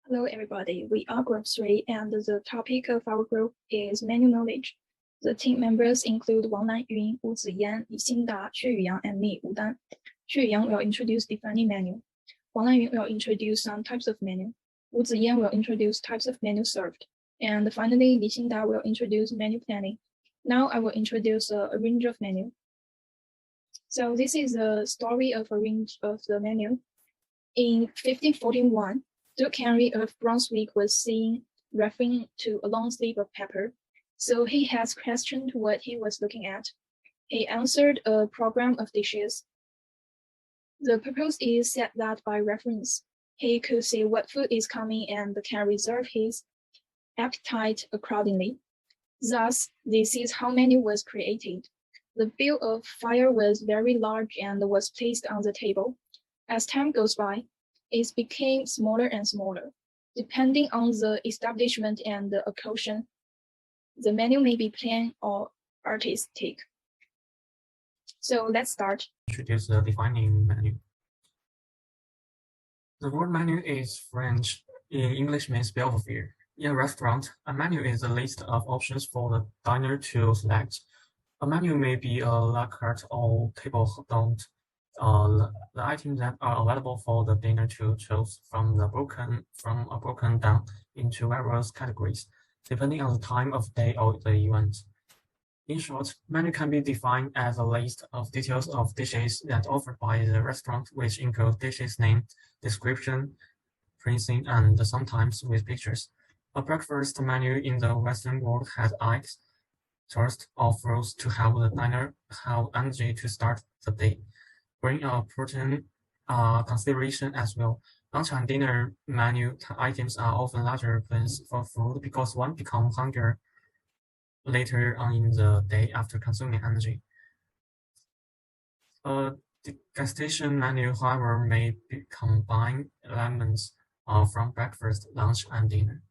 Hello, everybody. We are Group 3, and the topic of our group is menu knowledge. The team members include Wang Nanyun, Wu Ziyan, Li Xingda, Xue Yuyang, and me, Wu Dan. Xue Yuyang will introduce defining menu. Wang Nanyun will introduce some types of menu. Wu Ziyan will introduce types of menu served. And finally, Li Xingda will introduce menu planning. Now I will introduce a range of menu. So this is the story of a range of the menu. In 1541, Duke Henry of Brunswick was seen referring to a long sleeve of paper, so he has questioned what he was looking at. He answered a program of dishes. The purpose is said that by reference, he could see what food is coming and can reserve his appetite accordingly. Thus, this is how menu was created. The bill of fare was very large and was placed on the table. As time goes by, it became smaller and smaller. Depending on the establishment and the occasion, the menu may be plain or artistic. So let's start. Introduce the defining menu. The word menu is French. In English means bill of fare. In a restaurant, a menu is a list of options for the diner to select. A menu may be a la carte or table d'hôte. The items that are available for the dinner to choose from are broken down into various categories, depending on the time of day or the event. In short, menu can be defined as a list of details of dishes that are offered by the restaurant, which include dishes name, description, pricing, and sometimes with pictures. A breakfast menu in the Western world has eggs, toast, or fruits to help the diner have energy to start the day. Bring a protein consideration as well. Lunch and dinner menu items are often larger plans for food because one becomes hungry later on in the day after consuming energy. A degustation menu, however, may combine elements from breakfast, lunch, and dinner.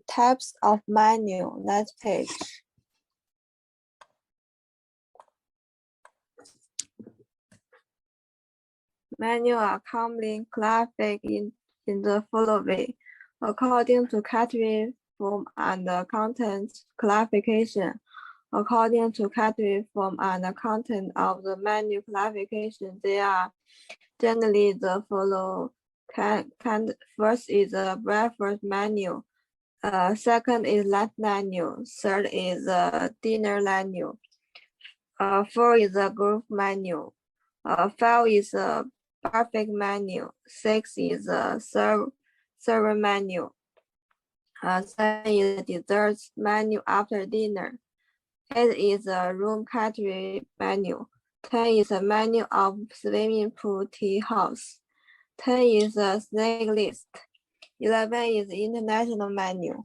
Types of menu, next page. Menu are commonly classified in the following way, according to category, form, and content classification. According to category, form, and content of the menu classification, they are generally the following. First is the breakfast menu. Second is lunch menu. Third is the dinner menu. Four is the group menu. Five is the buffet menu. Six is the server menu. Seven is the desserts menu after dinner. 8 is the room category menu. 10 is a menu of swimming pool tea house. 10 is a snack list. 11 is the international menu.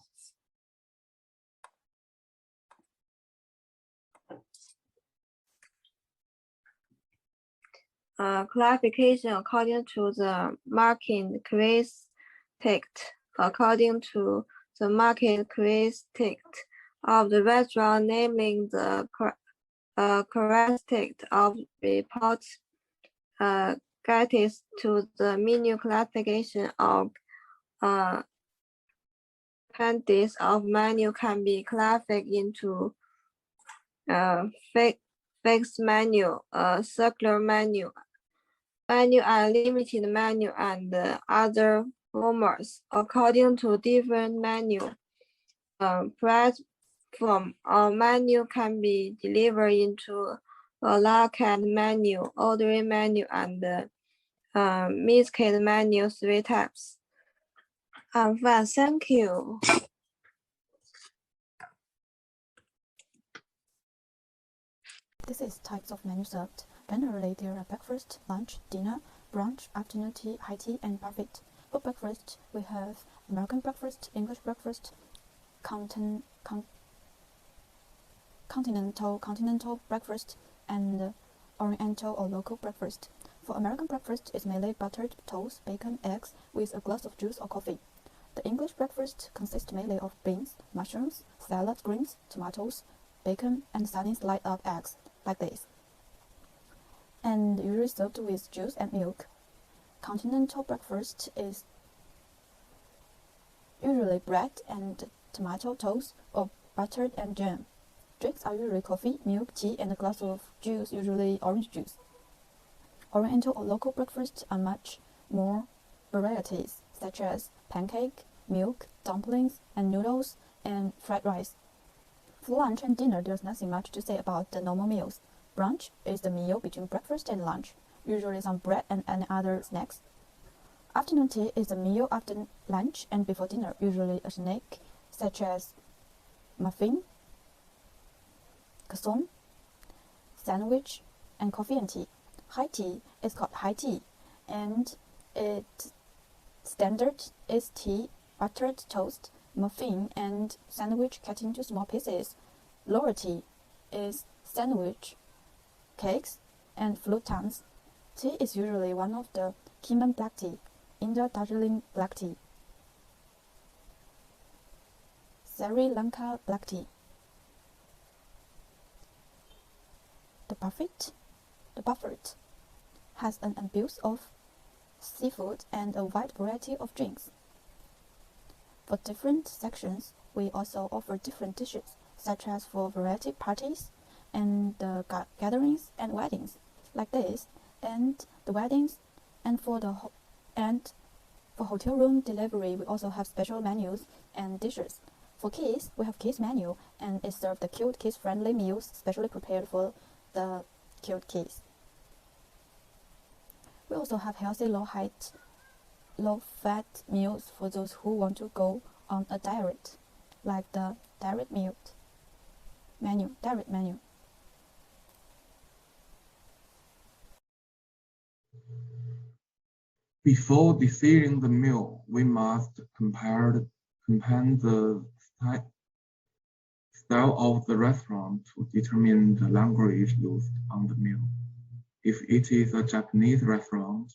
Classification according to the market characteristic. According to the market characteristic of the restaurant, naming the characteristic of reports guides to the menu classification of appendix of menu can be classified into fixed menu, circular menu, menu unlimited menu, and other formats. According to different menu platform, a menu can be delivered into a la carte menu, ordering menu, and mixed menu, 3 types. I'm fine, thank you. This is types of menu served. Generally, there are breakfast, lunch, dinner, brunch, afternoon tea, high tea, and buffet. For breakfast, we have American breakfast, English breakfast, continental breakfast, and oriental or local breakfast. For American breakfast, it's mainly buttered toast, bacon, eggs, with a glass of juice or coffee. The English breakfast consists mainly of beans, mushrooms, salad greens, tomatoes, bacon, and sardines light up eggs, like this, and usually served with juice and milk. Continental breakfast is usually bread and tomato toast or butter and jam. Drinks are usually coffee, milk, tea, and a glass of juice, usually orange juice. Oriental or local breakfasts are much more varieties, such as pancake, milk, dumplings, and noodles, and fried rice. For lunch and dinner, there's nothing much to say about the normal meals. Brunch is the meal between breakfast and lunch, usually some bread and any other snacks. Afternoon tea is a meal after lunch and before dinner, usually a snack such as muffin, croissant, sandwich, and coffee and tea. High tea is called high tea, and its standard is tea, buttered toast, muffin, and sandwich cut into small pieces. Lower tea is sandwich, cakes, and flutans. Tea is usually one of the Kinmen black tea, India Darjeeling black tea, Sri Lanka black tea. The buffet has an abuse of seafood and a wide variety of drinks. For different sections, we also offer different dishes, such as for variety parties and gatherings and weddings, like this, and the weddings, and for hotel room delivery, we also have special menus and dishes. For kids, we have kids menu, and it serves the cute kids-friendly meals specially prepared for the cute kids. We also have healthy, low-fat meals for those who want to go on a diet, like the diet menu. Before deciding the meal, we must compare the style of the restaurant to determine the language used on the meal. If it is a Japanese restaurant,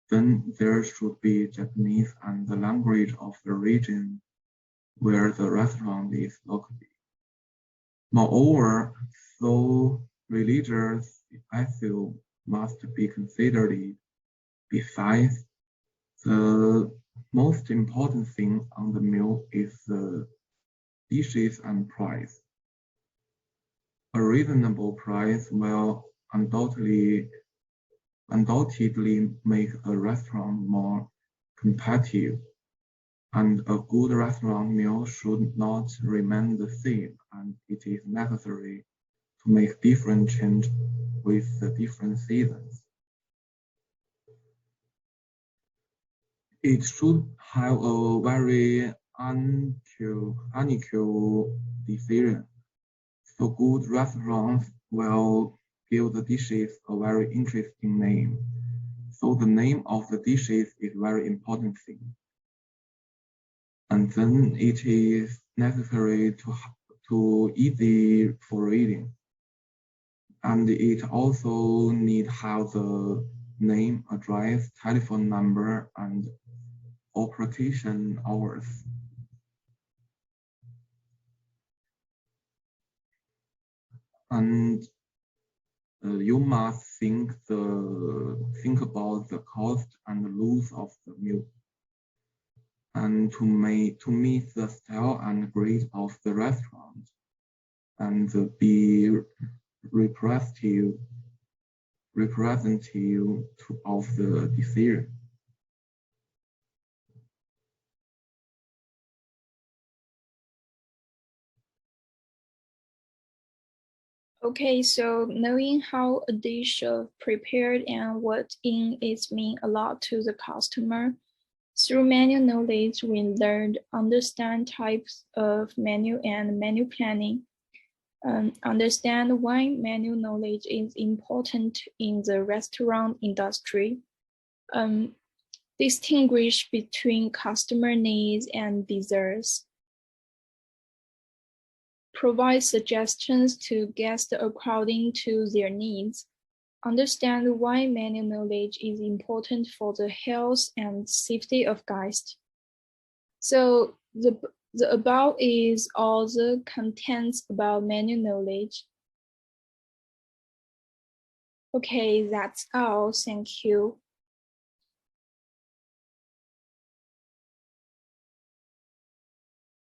then there should be Japanese and the language of the region where the restaurant is located. Moreover, so religious issue must be considered. Besides, the most important thing on the meal is the dishes and price. A reasonable price will undoubtedly make a restaurant more competitive, and a good restaurant meal should not remain the same, and it is necessary to make different changes with the different seasons. It should have a very unequal decision. So good restaurants will give the dishes a very interesting name. So the name of the dishes is very important thing. And then it is necessary to easy for reading. And it also need have the name, address, telephone number, and operation hours. And you must think about the cost and rules of the meal, and to meet the style and grade of the restaurant, and be representative of the decision. Okay, so knowing how a dish is prepared and what in it means a lot to the customer. Through menu knowledge, we learned understand types of menu and menu planning. Understand why menu knowledge is important in the restaurant industry. Distinguish between customer needs and desires. Provide suggestions to guests according to their needs. Understand why menu knowledge is important for the health and safety of guests. So the above is all the contents about menu knowledge. Okay, that's all. Thank you.